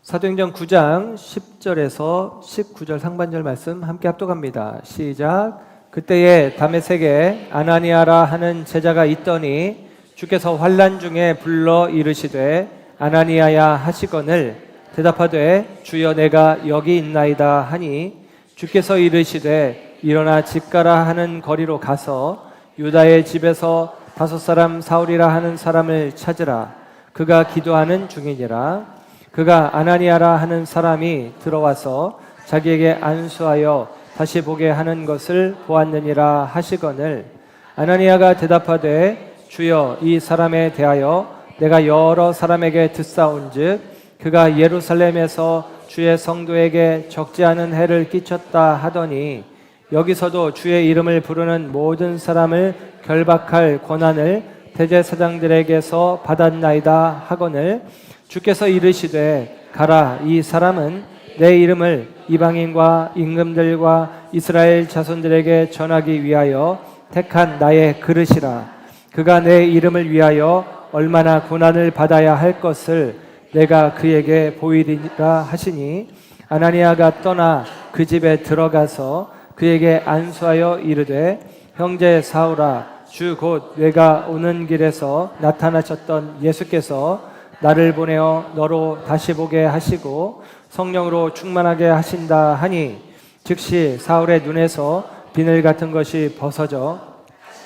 사도행전 9장 10절에서 19절 상반절 말씀 함께 합독합니다. 시작. 그때에 다메섹에 아나니아라 하는 제자가 있더니 주께서 환난 중에 불러 이르시되 아나니아야 하시거늘 대답하되 주여 내가 여기 있나이다 하니 주께서 이르시되 일어나 집 가라 하는 거리로 가서 유다의 집에서 5 사울이라 하는 사람을 찾으라. 그가 기도하는 중이니라. 그가 아나니아라 하는 사람이 들어와서 자기에게 안수하여 다시 보게 하는 것을 보았느니라 하시거늘 아나니아가 대답하되 주여 이 사람에 대하여 내가 여러 사람에게 듣사온즉 그가 예루살렘에서 주의 성도에게 적지 않은 해를 끼쳤다 하더니 여기서도 주의 이름을 부르는 모든 사람을 결박할 권한을 대제사장들에게서 받았나이다 하거늘 주께서 이르시되 가라. 이 사람은 내 이름을 이방인과 임금들과 이스라엘 자손들에게 전하기 위하여 택한 나의 그릇이라. 그가 내 이름을 위하여 얼마나 고난을 받아야 할 것을 내가 그에게 보이리라 하시니 아나니아가 떠나 그 집에 들어가서 그에게 안수하여 이르되 형제 사울아 주 곧 내가 오는 길에서 나타나셨던 예수께서 나를 보내어 너로 다시 보게 하시고 성령으로 충만하게 하신다 하니 즉시 사울의 눈에서 비늘 같은 것이 벗어져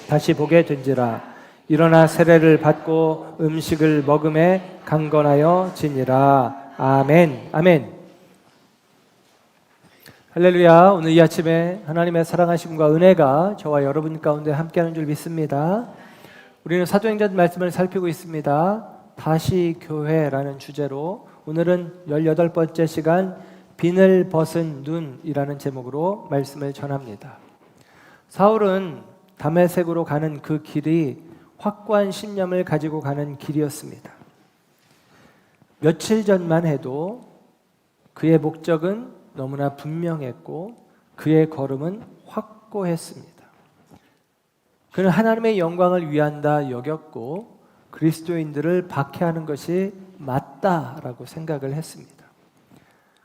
다시 보게 된지라. 일어나 세례를 받고 음식을 먹음에 강건하여 지니라. 아멘. 아멘. 할렐루야. 오늘 이 아침에 하나님의 사랑하심과 은혜가 저와 여러분 가운데 함께하는 줄 믿습니다. 우리는 사도행전 말씀을 살피고 있습니다. 다시 교회라는 주제로 오늘은 18번째 시간 비늘 벗은 눈이라는 제목으로 말씀을 전합니다. 사울은 다메섹으로 가는 그 길이 확고한 신념을 가지고 가는 길이었습니다. 며칠 전만 해도 그의 목적은 너무나 분명했고 그의 걸음은 확고했습니다. 그는 하나님의 영광을 위한다 여겼고 그리스도인들을 박해하는 것이 맞다라고 생각을 했습니다.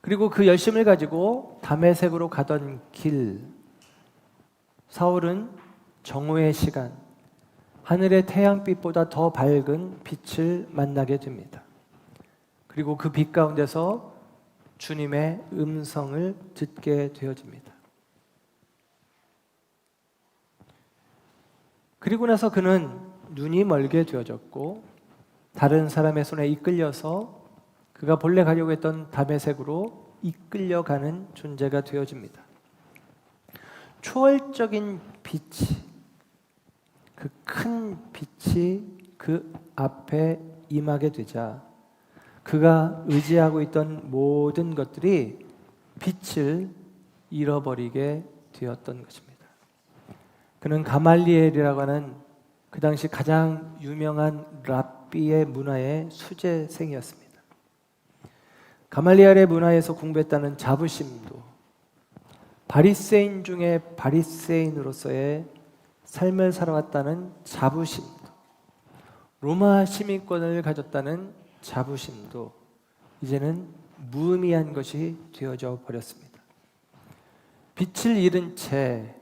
그리고 그 열심을 가지고 다메섹으로 가던 길, 사울은 정오의 시간, 하늘의 태양빛보다 더 밝은 빛을 만나게 됩니다. 그리고 그 빛 가운데서 주님의 음성을 듣게 되어집니다. 그리고 나서 그는 눈이 멀게 되어졌고 다른 사람의 손에 이끌려서 그가 본래 가려고 했던 다메섹으로 이끌려가는 존재가 되어집니다. 초월적인 빛이, 그 큰 빛이 그 앞에 임하게 되자 그가 의지하고 있던 모든 것들이 빛을 잃어버리게 되었던 것입니다. 그는 가말리엘이라고 하는 그 당시 가장 유명한 랍비의 문화의 수재생이었습니다. 가말리엘의 문화에서 공부했다는 자부심도 바리새인 중에 바리새인으로서의 삶을 살아왔다는 자부심도 로마 시민권을 가졌다는 자부심도 이제는 무의미한 것이 되어져 버렸습니다. 빛을 잃은 채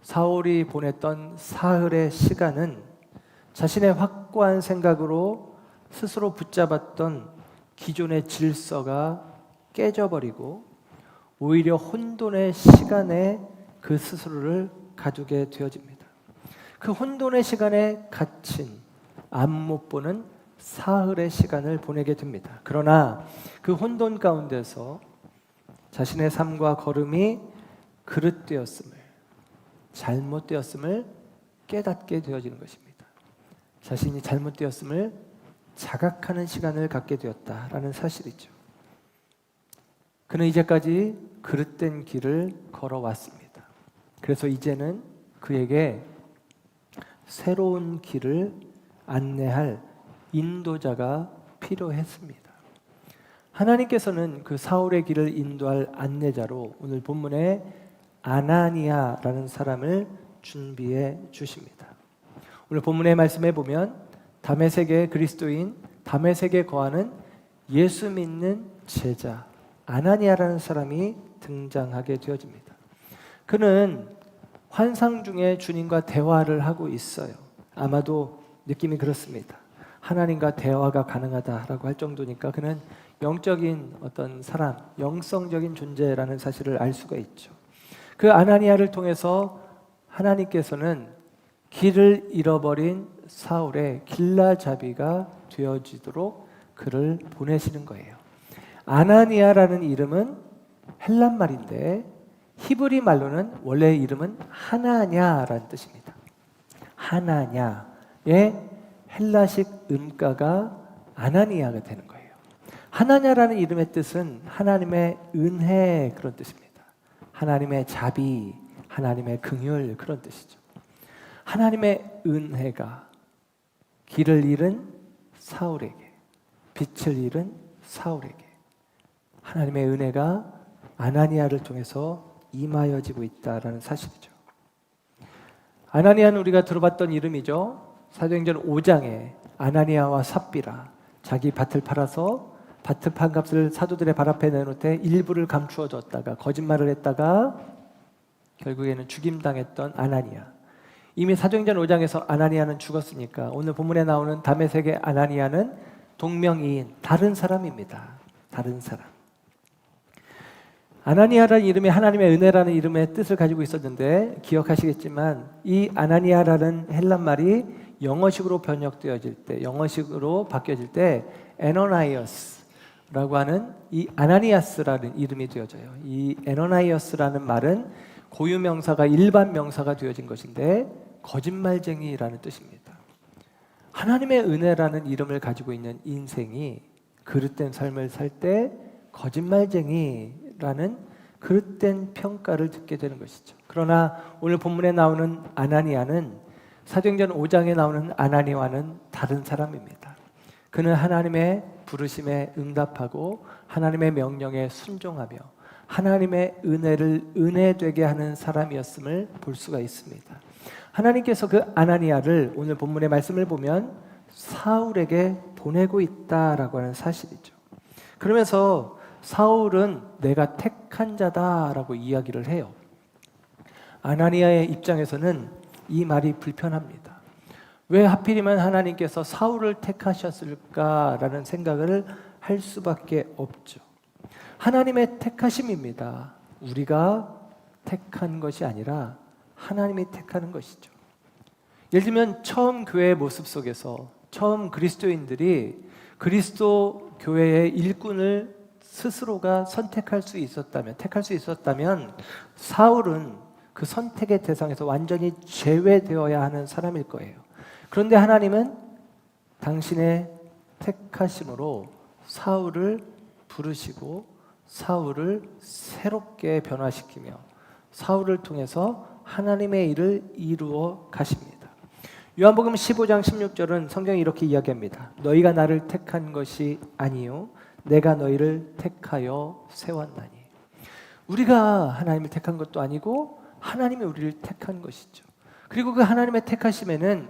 사울이 보냈던 사흘의 시간은 자신의 확고한 생각으로 스스로 붙잡았던 기존의 질서가 깨져버리고 오히려 혼돈의 시간에 그 스스로를 가두게 되어집니다. 그 혼돈의 시간에 갇힌 앞 못 보는 사흘의 시간을 보내게 됩니다. 그러나 그 혼돈 가운데서 자신의 삶과 걸음이 그릇되었음을, 잘못되었음을 깨닫게 되어지는 것입니다. 자신이 잘못되었음을 자각하는 시간을 갖게 되었다라는 사실이죠. 그는 이제까지 그릇된 길을 걸어왔습니다. 그래서 이제는 그에게 새로운 길을 안내할 인도자가 필요했습니다. 하나님께서는 그 사울의 길을 인도할 안내자로 오늘 본문에 아나니아라는 사람을 준비해 주십니다. 오늘 본문의 말씀에 보면 다메섹의 그리스도인, 다메섹에 거하는 예수 믿는 제자 아나니아라는 사람이 등장하게 되어집니다. 그는 환상 중에 주님과 대화를 하고 있어요. 아마도 느낌이 그렇습니다. 하나님과 대화가 가능하다라고 할 정도니까 그는 영적인 어떤 사람, 영성적인 존재라는 사실을 알 수가 있죠. 그 아나니아를 통해서 하나님께서는 길을 잃어버린 사울의 길라잡이가 되어지도록 그를 보내시는 거예요. 아나니아라는 이름은 헬란 말인데 히브리 말로는 원래 이름은 하나냐라는 뜻입니다. 하나냐의 헬라식 음가가 아나니아가 되는 거예요. 하나냐라는 이름의 뜻은 하나님의 은혜 그런 뜻입니다. 하나님의 자비, 하나님의 긍휼 그런 뜻이죠. 하나님의 은혜가 길을 잃은 사울에게, 빛을 잃은 사울에게 하나님의 은혜가 아나니아를 통해서 임하여지고 있다라는 사실이죠. 아나니아는 우리가 들어봤던 이름이죠. 사도행전 5장에 아나니아와 삽비라 자기 밭을 팔아서 밭을 판 값을 사도들의 발 앞에 내놓을 때 일부를 감추어 줬다가 거짓말을 했다가 결국에는 죽임당했던 아나니아. 이미 사도행전 5장에서 아나니아는 죽었으니까 오늘 본문에 나오는 다메섹의 아나니아는 동명이인 다른 사람입니다. 다른 사람. 아나니아라는 이름이 하나님의 은혜라는 이름의 뜻을 가지고 있었는데 기억하시겠지만 이 아나니아라는 헬란 말이 영어식으로 번역되어질 때, 영어식으로 바뀌어질 때 에너나이어스라고 하는 이 아나니아스라는 이름이 되어져요. 이 에너나이어스라는 말은 고유명사가 일반 명사가 되어진 것인데 거짓말쟁이라는 뜻입니다. 하나님의 은혜라는 이름을 가지고 있는 인생이 그릇된 삶을 살 때 거짓말쟁이라는 그릇된 평가를 듣게 되는 것이죠. 그러나 오늘 본문에 나오는 아나니아는 사도행전 5장에 나오는 아나니아와는 다른 사람입니다. 그는 하나님의 부르심에 응답하고 하나님의 명령에 순종하며 하나님의 은혜를 은혜되게 하는 사람이었음을 볼 수가 있습니다. 하나님께서 그 아나니아를 오늘 본문의 말씀을 보면 사울에게 보내고 있다라고 하는 사실이죠. 그러면서 사울은 내가 택한 자다라고 이야기를 해요. 아나니아의 입장에서는 이 말이 불편합니다. 왜 하필이면 하나님께서 사울을 택하셨을까라는 생각을 할 수밖에 없죠. 하나님의 택하심입니다. 우리가 택한 것이 아니라 하나님이 택하는 것이죠. 예를 들면 처음 교회의 모습 속에서 처음 그리스도인들이 그리스도 교회의 일꾼을 스스로가 선택할 수 있었다면 사울은 그 선택의 대상에서 완전히 제외되어야 하는 사람일 거예요. 그런데 하나님은 당신의 택하심으로 사울을 부르시고 사울을 새롭게 변화시키며 사울을 통해서 하나님의 일을 이루어 가십니다. 요한복음 15장 16절은 성경이 이렇게 이야기합니다. 너희가 나를 택한 것이 아니요 내가 너희를 택하여 세웠나니. 우리가 하나님을 택한 것도 아니고 하나님이 우리를 택한 것이죠. 그리고 그 하나님의 택하심에는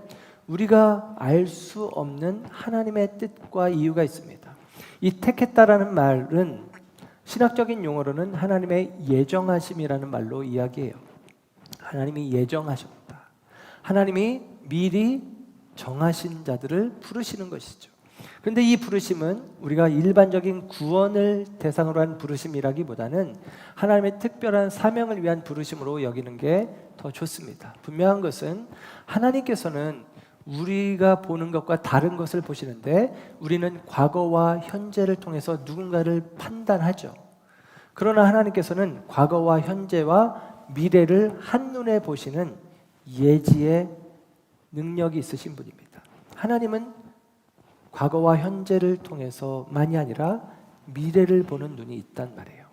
우리가 알 수 없는 하나님의 뜻과 이유가 있습니다. 이 택했다라는 말은 신학적인 용어로는 하나님의 예정하심이라는 말로 이야기해요. 하나님이 예정하셨다. 하나님이 미리 정하신 자들을 부르시는 것이죠. 그런데 이 부르심은 우리가 일반적인 구원을 대상으로 한 부르심이라기보다는 하나님의 특별한 사명을 위한 부르심으로 여기는 게 더 좋습니다. 분명한 것은 하나님께서는 우리가 보는 것과 다른 것을 보시는데 우리는 과거와 현재를 통해서 누군가를 판단하죠. 그러나 하나님께서는 과거와 현재와 미래를 한눈에 보시는 예지의 능력이 있으신 분입니다. 하나님은 과거와 현재를 통해서만이 아니라 미래를 보는 눈이 있단 말이에요.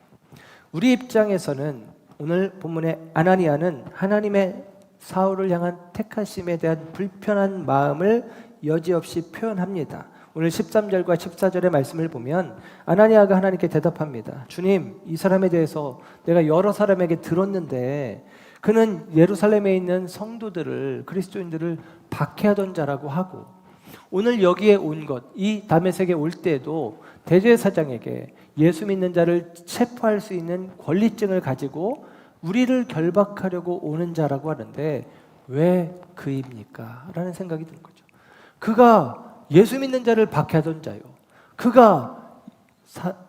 우리 입장에서는 오늘 본문의 아나니아는 하나님의 사울을 향한 택하심에 대한 불편한 마음을 여지없이 표현합니다. 오늘 13절과 14절의 말씀을 보면 아나니아가 하나님께 대답합니다. 주님, 이 사람에 대해서 내가 여러 사람에게 들었는데 그는 예루살렘에 있는 성도들을 그리스도인들을 박해하던 자라고 하고 오늘 여기에 온 것, 이 다메섹에 올 때에도 대제사장에게 예수 믿는 자를 체포할 수 있는 권리증을 가지고 우리를 결박하려고 오는 자라고 하는데 왜 그입니까? 라는 생각이 드는 거죠. 그가 예수 믿는 자를 박해하던 자요. 그가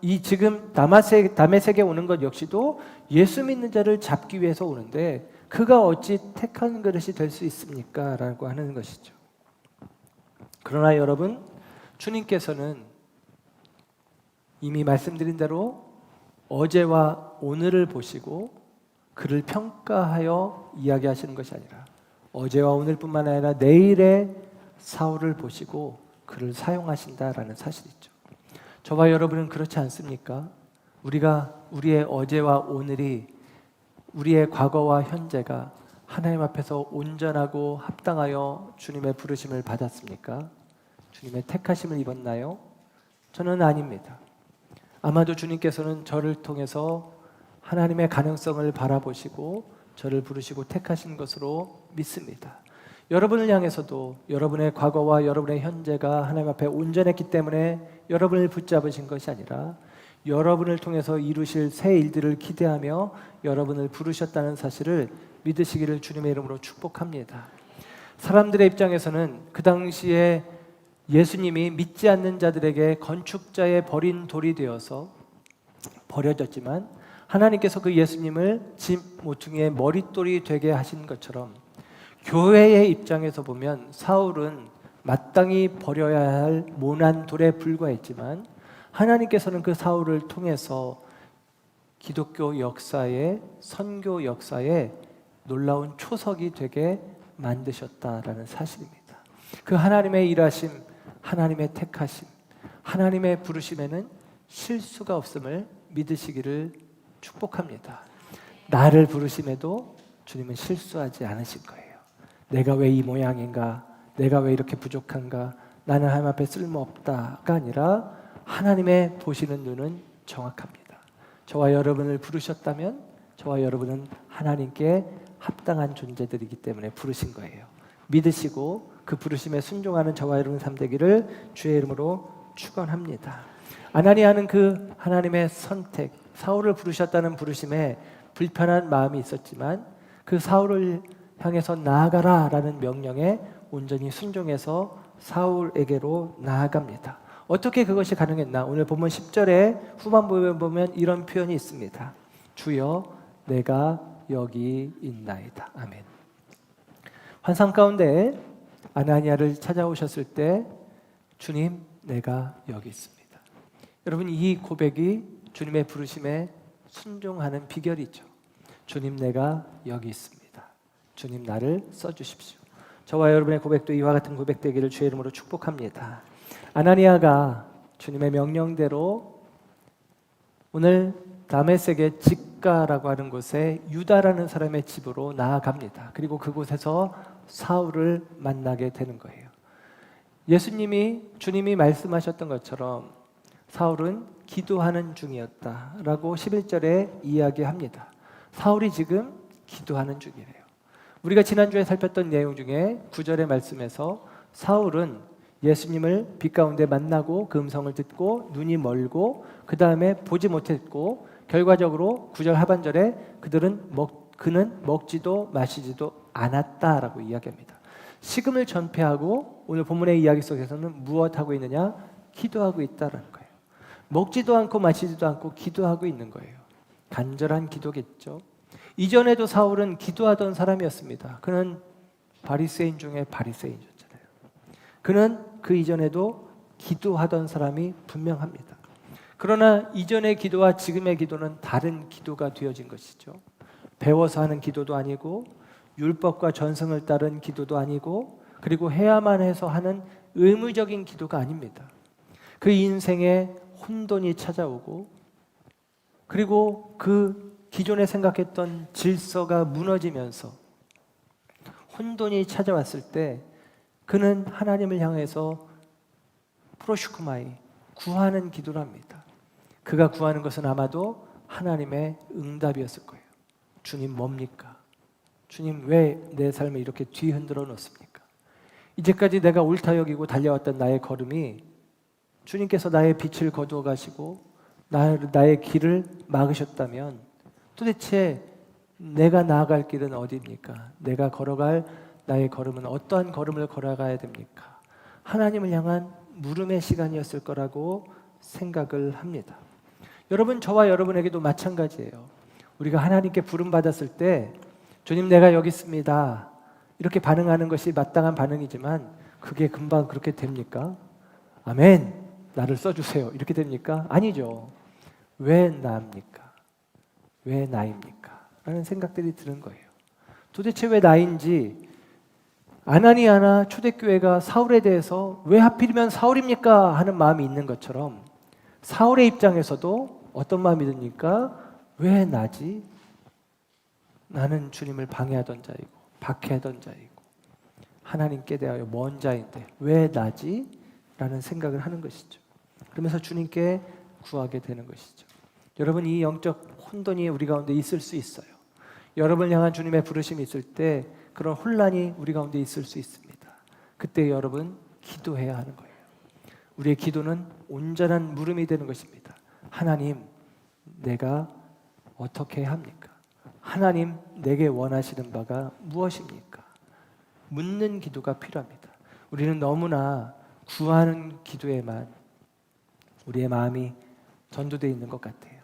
이 지금 다메섹에 오는 것 역시도 예수 믿는 자를 잡기 위해서 오는데 그가 어찌 택한 그릇이 될 수 있습니까? 라고 하는 것이죠. 그러나 여러분, 주님께서는 이미 말씀드린 대로 어제와 오늘을 보시고 그를 평가하여 이야기하시는 것이 아니라 어제와 오늘뿐만 아니라 내일의 사울을 보시고 그를 사용하신다라는 사실이죠. 저와 여러분은 그렇지 않습니까? 우리의 어제와 오늘이, 우리의 과거와 현재가 하나님 앞에서 온전하고 합당하여 주님의 부르심을 받았습니까? 주님의 택하심을 입었나요? 저는 아닙니다. 아마도 주님께서는 저를 통해서 하나님의 가능성을 바라보시고 저를 부르시고 택하신 것으로 믿습니다. 여러분을 향해서도 여러분의 과거와 여러분의 현재가 하나님 앞에 온전했기 때문에 여러분을 붙잡으신 것이 아니라 여러분을 통해서 이루실 새 일들을 기대하며 여러분을 부르셨다는 사실을 믿으시기를 주님의 이름으로 축복합니다. 사람들의 입장에서는 그 당시에 예수님이 믿지 않는 자들에게 건축자의 버린 돌이 되어서 버려졌지만 하나님께서 그 예수님을 집 모퉁이의 머릿돌이 되게 하신 것처럼 교회의 입장에서 보면 사울은 마땅히 버려야 할 모난 돌에 불과했지만 하나님께서는 그 사울을 통해서 기독교 역사에, 선교 역사에 놀라운 초석이 되게 만드셨다라는 사실입니다. 그 하나님의 일하심, 하나님의 택하심, 하나님의 부르심에는 실수가 없음을 믿으시기를 축복합니다. 나를 부르심에도 주님은 실수하지 않으실 거예요. 내가 왜 이 모양인가? 내가 왜 이렇게 부족한가? 나는 하나님 앞에 쓸모없다가 아니라 하나님의 보시는 눈은 정확합니다. 저와 여러분을 부르셨다면 저와 여러분은 하나님께 합당한 존재들이기 때문에 부르신 거예요. 믿으시고 그 부르심에 순종하는 저와 여러분 삶 되기를 주의 이름으로 축원합니다. 아나니아는 그 하나님의 선택, 사울을 부르셨다는 부르심에 불편한 마음이 있었지만 그 사울을 향해서 나아가라라는 명령에 온전히 순종해서 사울에게로 나아갑니다. 어떻게 그것이 가능했나? 오늘 본문 10절의 후반부에 보면 이런 표현이 있습니다. 주여 내가 여기 있나이다. 아멘. 환상 가운데 아나니아를 찾아오셨을 때 주님 내가 여기 있습니다. 여러분 이 고백이 주님의 부르심에 순종하는 비결이죠. 주님 내가 여기 있습니다. 주님 나를 써주십시오. 저와 여러분의 고백도 이와 같은 고백 되기를 주의 이름으로 축복합니다. 아나니아가 주님의 명령대로 오늘 다메섹의 직가라고 하는 곳에 유다라는 사람의 집으로 나아갑니다. 그리고 그곳에서 사울을 만나게 되는 거예요. 주님이 말씀하셨던 것처럼 사울은 기도하는 중이었다라고 11절에 이야기합니다. 사울이 지금 기도하는 중이래요. 우리가 지난주에 살폈던 내용 중에 9절의 말씀에서 사울은 예수님을 빛 가운데 만나고 그 음성을 듣고 눈이 멀고 그 다음에 보지 못했고 결과적으로 9절 하반절에 그는 먹지도 마시지도 않았다라고 이야기합니다. 식음을 전폐하고 오늘 본문의 이야기 속에서는 무엇하고 있느냐? 기도하고 있다는 거예요. 먹지도 않고 마시지도 않고 기도하고 있는 거예요. 간절한 기도겠죠. 이전에도 사울은 기도하던 사람이었습니다. 그는 바리새인 중에 바리새인이었잖아요. 그는 그 이전에도 기도하던 사람이 분명합니다. 그러나 이전의 기도와 지금의 기도는 다른 기도가 되어진 것이죠. 배워서 하는 기도도 아니고 율법과 전승을 따른 기도도 아니고 그리고 해야만 해서 하는 의무적인 기도가 아닙니다. 그 인생에 혼돈이 찾아오고 그리고 그 기존에 생각했던 질서가 무너지면서 혼돈이 찾아왔을 때 그는 하나님을 향해서 프로슈크마이 구하는 기도를 합니다. 그가 구하는 것은 아마도 하나님의 응답이었을 거예요. 주님 뭡니까? 주님 왜 내 삶을 이렇게 뒤흔들어 놓습니까? 이제까지 내가 옳다 여기고 달려왔던 나의 걸음이 주님께서 나의 빛을 거두어 가시고 나의 길을 막으셨다면 도대체 내가 나아갈 길은 어디입니까? 내가 걸어갈 나의 걸음은 어떠한 걸음을 걸어가야 됩니까? 하나님을 향한 물음의 시간이었을 거라고 생각을 합니다. 여러분, 저와 여러분에게도 마찬가지예요. 우리가 하나님께 부름받았을 때 주님 내가 여기 있습니다 이렇게 반응하는 것이 마땅한 반응이지만 그게 금방 그렇게 됩니까? 아멘, 나를 써주세요 이렇게 됩니까? 아니죠. 왜 나입니까? 왜 나입니까? 라는 생각들이 드는 거예요. 도대체 왜 나인지, 아나니아나 초대교회가 사울에 대해서 왜 하필이면 사울입니까? 하는 마음이 있는 것처럼 사울의 입장에서도 어떤 마음이 듭니까? 왜 나지? 나는 주님을 방해하던 자이고 박해하던 자이고 하나님께 대하여 먼 자인데 왜 나지? 라는 생각을 하는 것이죠. 그러면서 주님께 구하게 되는 것이죠. 여러분, 이 영적 혼돈이 우리 가운데 있을 수 있어요. 여러분을 향한 주님의 부르심이 있을 때 그런 혼란이 우리 가운데 있을 수 있습니다. 그때 여러분 기도해야 하는 거예요. 우리의 기도는 온전한 물음이 되는 것입니다. 하나님, 내가 어떻게 해야 합니까? 하나님, 내게 원하시는 바가 무엇입니까? 묻는 기도가 필요합니다. 우리는 너무나 구하는 기도에만 우리의 마음이 전도되어 있는 것 같아요.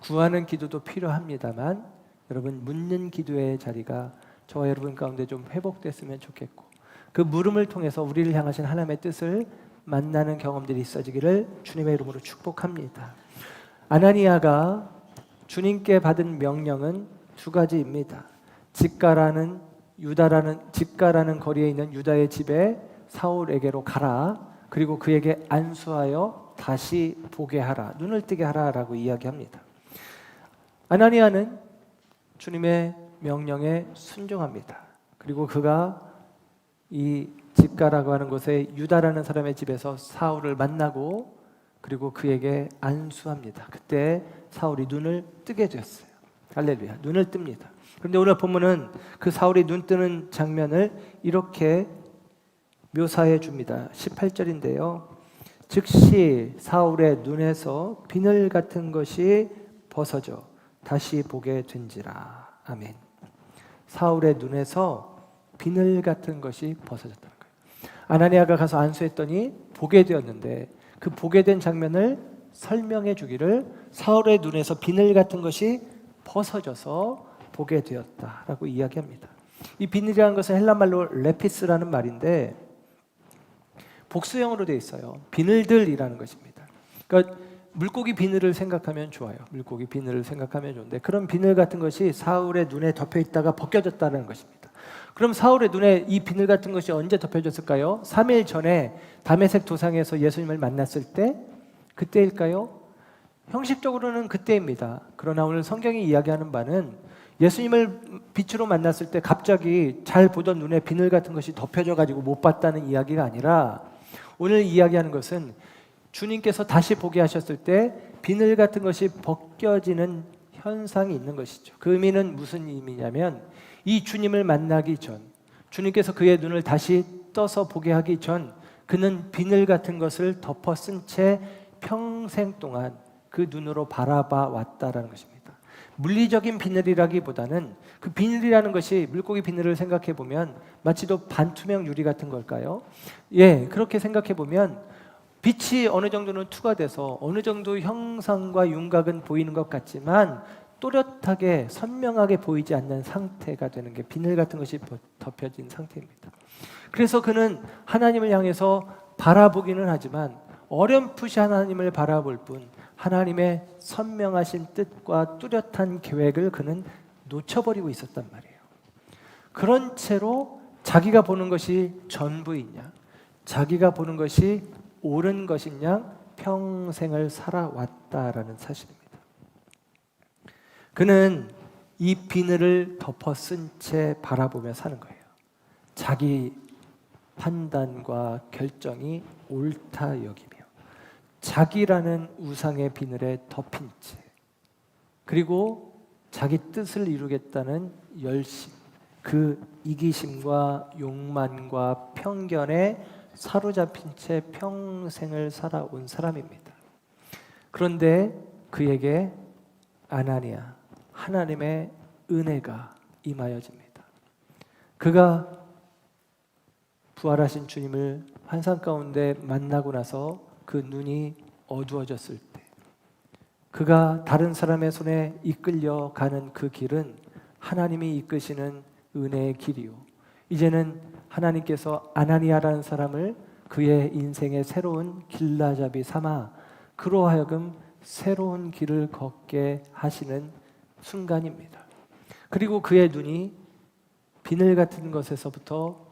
구하는 기도도 필요합니다만 여러분, 묻는 기도의 자리가 저와 여러분 가운데 좀 회복됐으면 좋겠고, 그 물음을 통해서 우리를 향하신 하나님의 뜻을 만나는 경험들이 있어지기를 주님의 이름으로 축복합니다. 아나니아가 주님께 받은 명령은 두 가지입니다. 집가라는 거리에 있는 유다의 집에 사울에게로 가라. 그리고 그에게 안수하여 다시 보게 하라. 눈을 뜨게 하라라고 이야기합니다. 아나니아는 주님의 명령에 순종합니다. 그리고 그가 이 집가라고 하는 곳에 유다라는 사람의 집에서 사울을 만나고 그리고 그에게 안수합니다. 그때 사울이 눈을 뜨게 되었어요. 할렐루야, 눈을 뜹니다. 그런데 오늘 본문은 그 사울이 눈 뜨는 장면을 이렇게 묘사해 줍니다. 18절인데요. 즉시 사울의 눈에서 비늘 같은 것이 벗어져 다시 보게 된지라. 아멘. 사울의 눈에서 비늘 같은 것이 벗어졌다는 거예요. 아나니아가 가서 안수했더니 보게 되었는데 그 보게 된 장면을 설명해 주기를 사울의 눈에서 비늘 같은 것이 벗어져서 보게 되었다라고 이야기합니다. 이 비늘이라는 것은 헬라말로 레피스라는 말인데 복수형으로 되어 있어요. 비늘들이라는 것입니다. 그러니까 물고기 비늘을 생각하면 좋아요. 물고기 비늘을 생각하면 좋은데 그런 비늘 같은 것이 사울의 눈에 덮여 있다가 벗겨졌다는 것입니다. 그럼 사울의 눈에 이 비늘 같은 것이 언제 덮여졌을까요? 3일 전에 다메섹 도상에서 예수님을 만났을 때 그때일까요? 형식적으로는 그때입니다. 그러나 오늘 성경이 이야기하는 바는 예수님을 빛으로 만났을 때 갑자기 잘 보던 눈에 비늘 같은 것이 덮여져 가지고 못 봤다는 이야기가 아니라 오늘 이야기하는 것은 주님께서 다시 보게 하셨을 때 비늘 같은 것이 벗겨지는 현상이 있는 것이죠. 그 의미는 무슨 의미냐면 이 주님을 만나기 전, 주님께서 그의 눈을 다시 떠서 보게 하기 전 그는 비늘 같은 것을 덮어 쓴 채 평생 동안 그 눈으로 바라봐 왔다라는 것입니다. 물리적인 비늘이라기보다는 그 비늘이라는 것이 물고기 비늘을 생각해 보면 마치도 반투명 유리 같은 걸까요? 예, 그렇게 생각해 보면 빛이 어느 정도는 투과돼서 어느 정도 형상과 윤곽은 보이는 것 같지만 또렷하게 선명하게 보이지 않는 상태가 되는 게 비늘 같은 것이 덮여진 상태입니다. 그래서 그는 하나님을 향해서 바라보기는 하지만 어렴풋이 하나님을 바라볼 뿐 하나님의 선명하신 뜻과 뚜렷한 계획을 그는 놓쳐버리고 있었단 말이에요. 그런 채로 자기가 보는 것이 전부이냐, 자기가 보는 것이 옳은 것이냐 평생을 살아왔다라는 사실입니다. 그는 이 비늘을 덮어 쓴 채 바라보며 사는 거예요. 자기 판단과 결정이 옳다 여기며 자기라는 우상의 비늘에 덮인 채 그리고 자기 뜻을 이루겠다는 열심, 그 이기심과 욕망과 편견에 사로잡힌 채 평생을 살아온 사람입니다. 그런데 그에게 아나니아, 하나님의 은혜가 임하여집니다. 그가 부활하신 주님을 환상 가운데 만나고 나서 그 눈이 어두워졌을 때, 그가 다른 사람의 손에 이끌려 가는 그 길은 하나님이 이끄시는 은혜의 길이요, 이제는 하나님께서 아나니아라는 사람을 그의 인생의 새로운 길라잡이 삼아 그로 하여금 새로운 길을 걷게 하시는 순간입니다. 그리고 그의 눈이 비늘 같은 것에서부터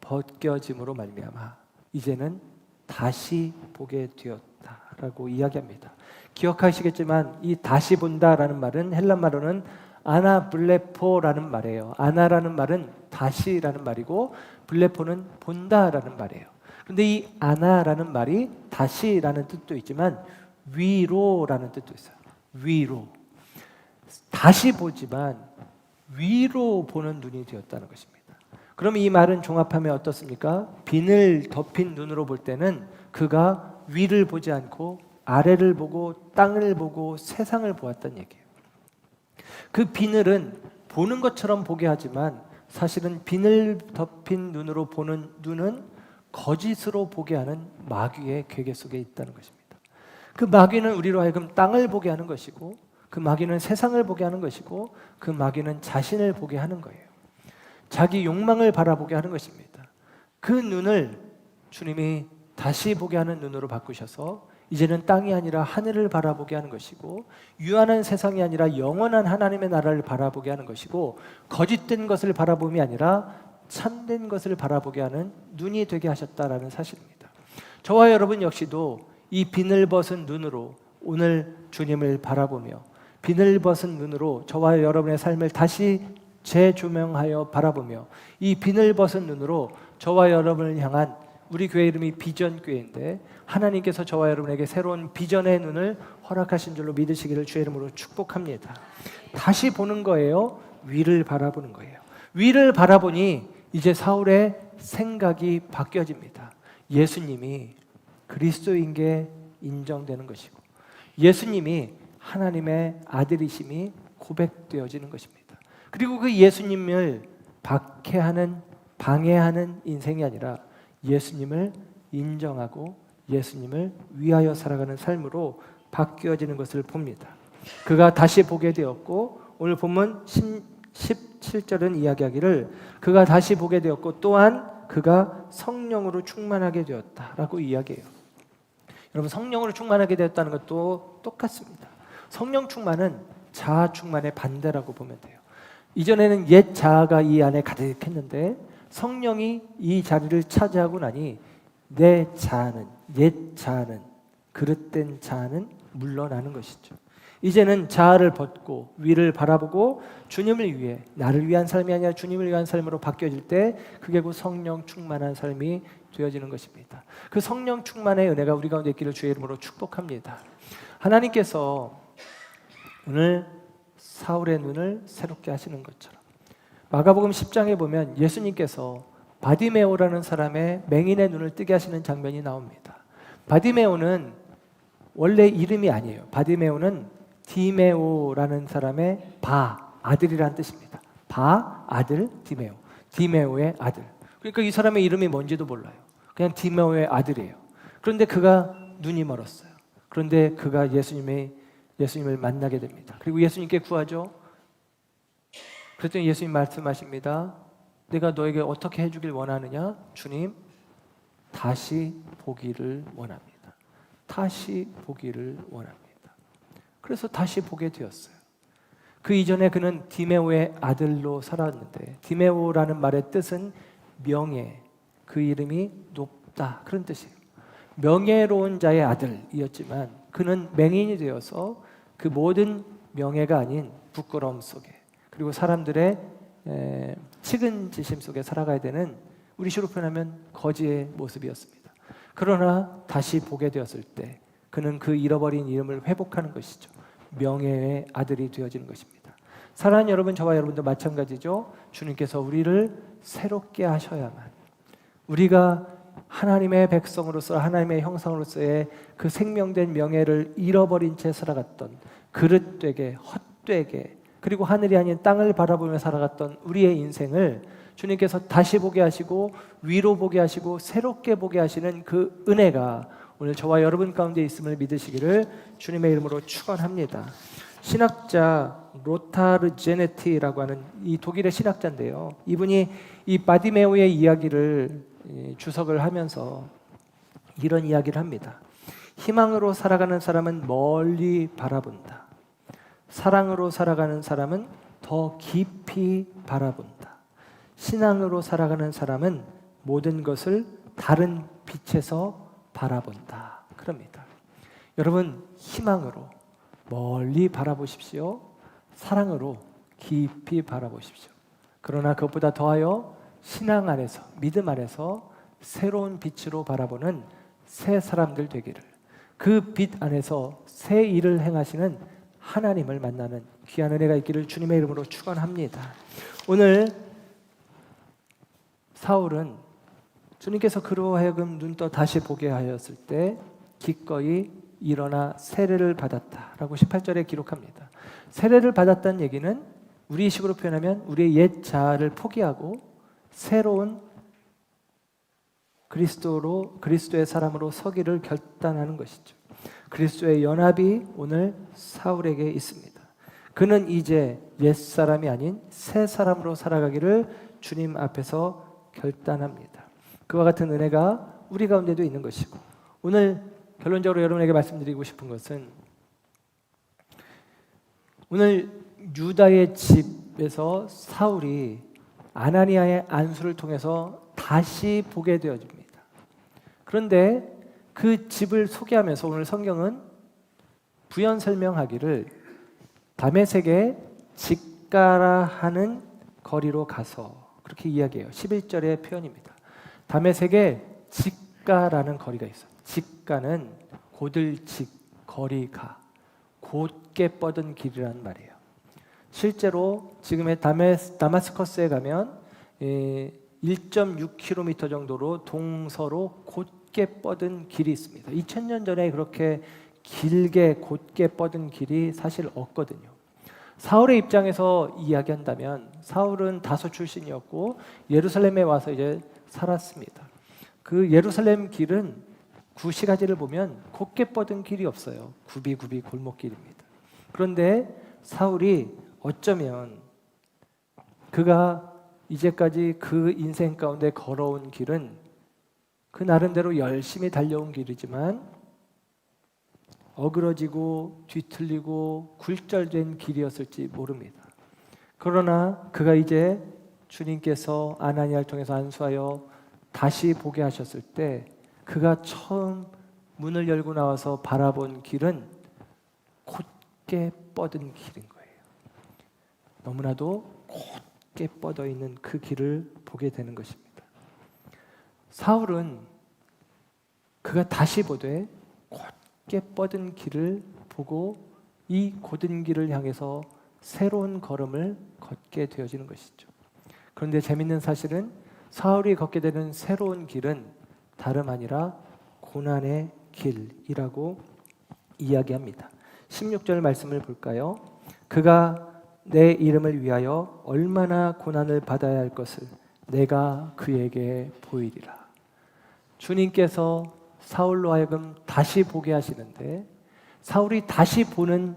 벗겨짐으로 말미암아 이제는 다시 보게 되었다라고 이야기합니다. 기억하시겠지만 이 다시 본다라는 말은 헬라 말로는 아나블레포라는 말이에요. 아나라는 말은 다시라는 말이고 블레포는 본다라는 말이에요. 그런데 이 아나라는 말이 다시라는 뜻도 있지만 위로라는 뜻도 있어요. 위로. 다시 보지만 위로 보는 눈이 되었다는 것입니다. 그럼 이 말은 종합하면 어떻습니까? 비늘 덮인 눈으로 볼 때는 그가 위를 보지 않고 아래를 보고 땅을 보고 세상을 보았다는 얘기예요. 그 비늘은 보는 것처럼 보게 하지만 사실은 비늘 덮인 눈으로 보는 눈은 거짓으로 보게 하는 마귀의 괴계 속에 있다는 것입니다. 그 마귀는 우리로 하여금 땅을 보게 하는 것이고, 그 마귀는 세상을 보게 하는 것이고, 그 마귀는 자신을 보게 하는 거예요. 자기 욕망을 바라보게 하는 것입니다. 그 눈을 주님이 다시 보게 하는 눈으로 바꾸셔서 이제는 땅이 아니라 하늘을 바라보게 하는 것이고, 유한한 세상이 아니라 영원한 하나님의 나라를 바라보게 하는 것이고, 거짓된 것을 바라봄이 아니라 참된 것을 바라보게 하는 눈이 되게 하셨다라는 사실입니다. 저와 여러분 역시도 이 비늘 벗은 눈으로 오늘 주님을 바라보며 비늘 벗은 눈으로 저와 여러분의 삶을 다시 재조명하여 바라보며 이 비늘 벗은 눈으로 저와 여러분을 향한, 우리 교회 이름이 비전교회인데 하나님께서 저와 여러분에게 새로운 비전의 눈을 허락하신 줄로 믿으시기를 주의 이름으로 축복합니다. 다시 보는 거예요. 위를 바라보는 거예요. 위를 바라보니 이제 사울의 생각이 바뀌어집니다. 예수님이 그리스도인 게 인정되는 것이고, 예수님이 하나님의 아들이심이 고백되어지는 것입니다. 그리고 그 예수님을 박해하는, 방해하는 인생이 아니라 예수님을 인정하고 예수님을 위하여 살아가는 삶으로 바뀌어지는 것을 봅니다. 그가 다시 보게 되었고, 오늘 본문 17절은 이야기하기를 그가 다시 보게 되었고 또한 그가 성령으로 충만하게 되었다라고 이야기해요. 여러분, 성령으로 충만하게 되었다는 것도 똑같습니다. 성령 충만은 자아 충만의 반대라고 보면 돼요. 이전에는 옛 자아가 이 안에 가득했는데 성령이 이 자리를 차지하고 나니 내 자아는, 옛 자아는, 그릇된 자아는 물러나는 것이죠. 이제는 자아를 벗고 위를 바라보고 주님을 위해, 나를 위한 삶이 아니라 주님을 위한 삶으로 바뀌어질 때 그게 곧 성령 충만한 삶이 되어지는 것입니다. 그 성령 충만의 은혜가 우리 가운데 있기를 주의 이름으로 축복합니다. 하나님께서 오늘 사울의 눈을 새롭게 하시는 것처럼 마가복음 10장에 보면 예수님께서 바디메오라는 사람의 맹인의 눈을 뜨게 하시는 장면이 나옵니다. 바디메오는 원래 이름이 아니에요. 바디메오는 디메오라는 사람의 아들이라는 뜻입니다. 아들, 디메오. 디메오의 아들. 그러니까 이 사람의 이름이 뭔지도 몰라요. 그냥 디메오의 아들이에요. 그런데 그가 눈이 멀었어요. 그런데 그가 예수님을 만나게 됩니다. 그리고 예수님께 구하죠. 그랬더니 예수님 말씀하십니다. 내가 너에게 어떻게 해주길 원하느냐? 주님, 다시 보기를 원합니다. 다시 보기를 원합니다. 그래서 다시 보게 되었어요. 그 이전에 그는 디메오의 아들로 살았는데, 디메오라는 말의 뜻은 명예, 그 이름이 높다, 그런 뜻이에요. 명예로운 자의 아들이었지만 그는 맹인이 되어서 그 모든 명예가 아닌 부끄러움 속에, 그리고 사람들의 측은지심 속에 살아가야 되는, 우리 시로 표현하면 거지의 모습이었습니다. 그러나 다시 보게 되었을 때 그는 그 잃어버린 이름을 회복하는 것이죠. 명예의 아들이 되어지는 것입니다. 사랑하는 여러분, 저와 여러분도 마찬가지죠. 주님께서 우리를 새롭게 하셔야만 우리가 하나님의 백성으로서 하나님의 형상으로서의 그 생명된 명예를 잃어버린 채 살아갔던 그릇되게 헛되게 그리고 하늘이 아닌 땅을 바라보며 살아갔던 우리의 인생을 주님께서 다시 보게 하시고 위로 보게 하시고 새롭게 보게 하시는 그 은혜가 오늘 저와 여러분 가운데 있음을 믿으시기를 주님의 이름으로 축원합니다. 신학자 로타르 제네티라고 하는 이 독일의 신학자인데요. 이분이 이 바디메오의 이야기를 주석을 하면서 이런 이야기를 합니다. 희망으로 살아가는 사람은 멀리 바라본다. 사랑으로 살아가는 사람은 더 깊이 바라본다. 신앙으로 살아가는 사람은 모든 것을 다른 빛에서 바라본다. 그럽니다. 여러분, 희망으로 멀리 바라보십시오. 사랑으로 깊이 바라보십시오. 그러나 그것보다 더하여 신앙 안에서, 믿음 안에서 새로운 빛으로 바라보는 새 사람들 되기를, 그 빛 안에서 새 일을 행하시는 하나님을 만나는 귀한 은혜가 있기를 주님의 이름으로 축원합니다. 오늘 사울은 주님께서 그로 하여금 눈 떠 다시 보게 하였을 때 기꺼이 일어나 세례를 받았다라고 18절에 기록합니다. 세례를 받았다는 얘기는 우리 식으로 표현하면 우리의 옛 자아를 포기하고 새로운 그리스도의 사람으로 서기를 결단하는 것이죠. 그리스도의 연합이 오늘 사울에게 있습니다. 그는 이제 옛사람이 아닌 새 사람으로 살아가기를 주님 앞에서 결단합니다. 그와 같은 은혜가 우리 가운데도 있는 것이고, 오늘 결론적으로 여러분에게 말씀드리고 싶은 것은 오늘 유다의 집에서 사울이 아나니아의 안수를 통해서 다시 보게 되어집니다. 그런데 그 집을 소개하면서 오늘 성경은 부연 설명하기를 다메섹의 직가라 하는 거리로 가서 그렇게 이야기해요. 11절의 표현입니다. 다메섹의 직가라는 거리가 있어요. 직가는 고들직, 거리가, 곧게 뻗은 길이라는 말이에요. 실제로 지금의 다마스커스에 가면 1.6km 정도로 동서로 곧게 뻗은 길이 있습니다. 2000년 전에 그렇게 길게 곧게 뻗은 길이 사실 없거든요. 사울의 입장에서 이야기한다면 사울은 다소 출신이었고 예루살렘에 와서 이제 살았습니다. 그 예루살렘 길은 구시가지를 보면 곧게 뻗은 길이 없어요. 굽이굽이 골목길입니다. 그런데 사울이 어쩌면 그가 이제까지 그 인생 가운데 걸어온 길은 그 나름대로 열심히 달려온 길이지만 어그러지고 뒤틀리고 굴절된 길이었을지 모릅니다. 그러나 그가 이제 주님께서 아나니아를 통해서 안수하여 다시 보게 하셨을 때 그가 처음 문을 열고 나와서 바라본 길은 곧게 뻗은 길인 거예요. 너무나도 곧게 뻗어 있는 그 길을 보게 되는 것입니다. 사울은 그가 다시 보되 곧게 뻗은 길을 보고 이 곧은 길을 향해서 새로운 걸음을 걷게 되어지는 것이죠. 그런데 재밌는 사실은 사울이 걷게 되는 새로운 길은 다름 아니라 고난의 길이라고 이야기합니다. 16절 말씀을 볼까요? 그가 내 이름을 위하여 얼마나 고난을 받아야 할 것을 내가 그에게 보이리라. 주님께서 사울로 하여금 다시 보게 하시는데 사울이 다시 보는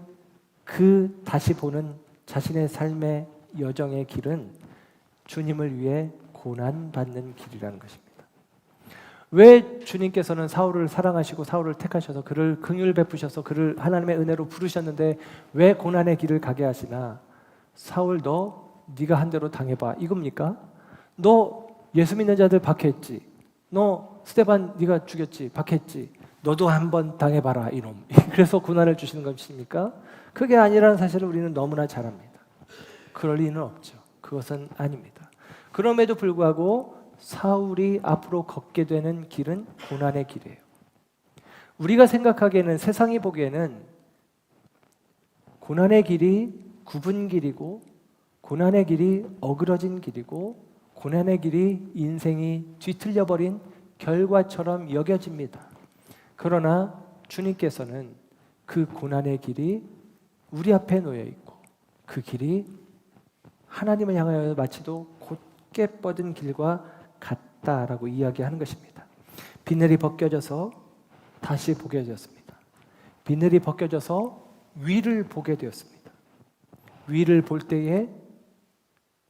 자신의 삶의 여정의 길은 주님을 위해 고난받는 길이라는 것입니다. 왜 주님께서는 사울을 사랑하시고 사울을 택하셔서 그를 긍휼 베푸셔서 그를 하나님의 은혜로 부르셨는데 왜 고난의 길을 가게 하시나? 사울 네가 한 대로 당해봐 이겁니까? 너 예수 믿는 자들 박해했지. 너 스데반 네가 죽였지. 박해했지. 너도 한번 당해봐라 이놈. 그래서 고난을 주시는 것입니까? 그게 아니라는 사실을 우리는 너무나 잘 압니다. 그럴 리는 없죠. 그것은 아닙니다. 그럼에도 불구하고 사울이 앞으로 걷게 되는 길은 고난의 길이에요. 우리가 생각하기에는, 세상이 보기에는 고난의 길이 굽은 길이고 고난의 길이 어그러진 길이고 고난의 길이 인생이 뒤틀려버린 결과처럼 여겨집니다. 그러나 주님께서는 그 고난의 길이 우리 앞에 놓여 있고 그 길이 하나님을 향하여 마치도 곧게 뻗은 길과 같다라고 이야기하는 것입니다. 비늘이 벗겨져서 다시 보게 되었습니다. 비늘이 벗겨져서 위를 보게 되었습니다. 위를 볼 때에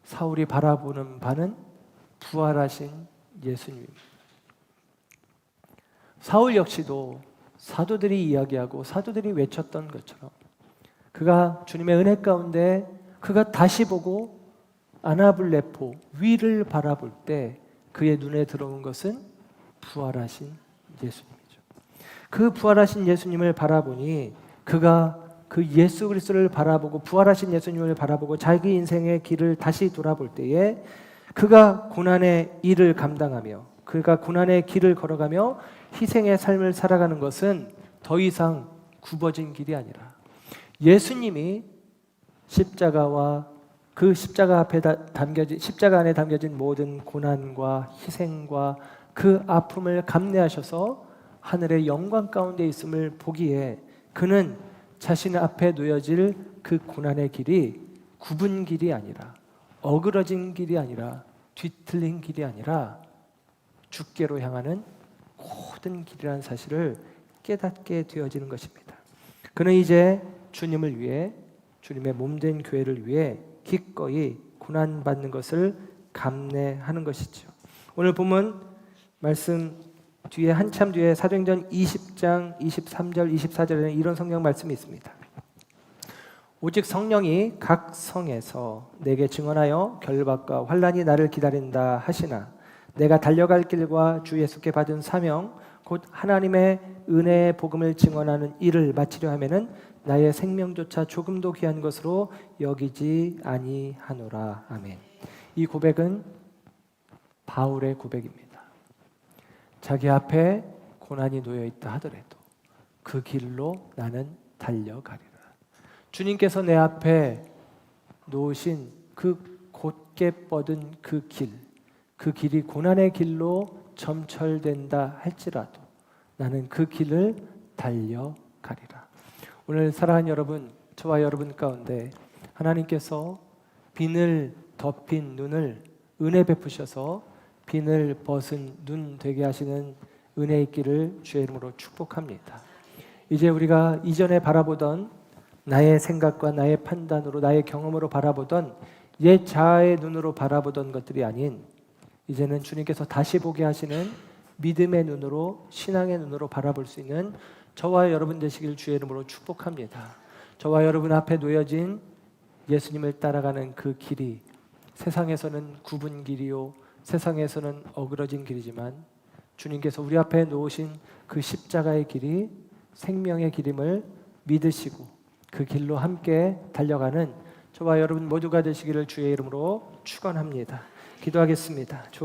사울이 바라보는 바는 부활하신 예수님입니다. 사울 역시도 사도들이 이야기하고 사도들이 외쳤던 것처럼 그가 주님의 은혜 가운데 그가 다시 보고 아나불레포 위를 바라볼 때 그의 눈에 들어온 것은 부활하신 예수님이죠. 그 부활하신 예수님을 바라보니 그가 그 예수 그리스도를 바라보고 부활하신 예수님을 바라보고 자기 인생의 길을 다시 돌아볼 때에 그가 고난의 일을 감당하며 그가 고난의 길을 걸어가며 희생의 삶을 살아가는 것은 더 이상 굽어진 길이 아니라 예수님이 십자가와 그 십자가 앞에 담겨진 십자가 안에 담겨진 모든 고난과 희생과 그 아픔을 감내하셔서 하늘의 영광 가운데 있음을 보기에 그는 자신 앞에 놓여질 그 고난의 길이 굽은 길이 아니라 어그러진 길이 아니라 뒤틀린 길이 아니라 주께로 향하는 모든 길이라는 사실을 깨닫게 되어지는 것입니다. 그는 이제 주님을 위해 주님의 몸된 교회를 위해 기꺼이 고난받는 것을 감내하는 것이죠. 오늘 본문 말씀 뒤에 한참 뒤에 사도행전 20장 23절 24절에는 이런 성경 말씀이 있습니다. 오직 성령이 각 성에서 내게 증언하여 결박과 환난이 나를 기다린다 하시나 내가 달려갈 길과 주 예수께 받은 사명 곧 하나님의 은혜의 복음을 증언하는 일을 마치려 하면은 나의 생명조차 조금도 귀한 것으로 여기지 아니하노라. 아멘. 이 고백은 바울의 고백입니다. 자기 앞에 고난이 놓여 있다 하더라도 그 길로 나는 달려가리라. 주님께서 내 앞에 놓으신 그 곧게 뻗은 그 길이 고난의 길로 점철된다 할지라도 나는 그 길을 달려가리라. 오늘 사랑하는 여러분, 저와 여러분 가운데 하나님께서 비늘 덮인 눈을 은혜 베푸셔서 비늘 벗은 눈 되게 하시는 은혜 있기를 주의 이름으로 축복합니다. 이제 우리가 이전에 바라보던 나의 생각과 나의 판단으로 나의 경험으로 바라보던 옛 자아의 눈으로 바라보던 것들이 아닌 이제는 주님께서 다시 보게 하시는 믿음의 눈으로 신앙의 눈으로 바라볼 수 있는 저와 여러분 되시길 주의 이름으로 축복합니다. 저와 여러분 앞에 놓여진 예수님을 따라가는 그 길이 세상에서는 굽은 길이요 세상에서는 어그러진 길이지만 주님께서 우리 앞에 놓으신 그 십자가의 길이 생명의 길임을 믿으시고 그 길로 함께 달려가는 저와 여러분 모두가 되시기를 주의 이름으로 축원합니다. 기도하겠습니다.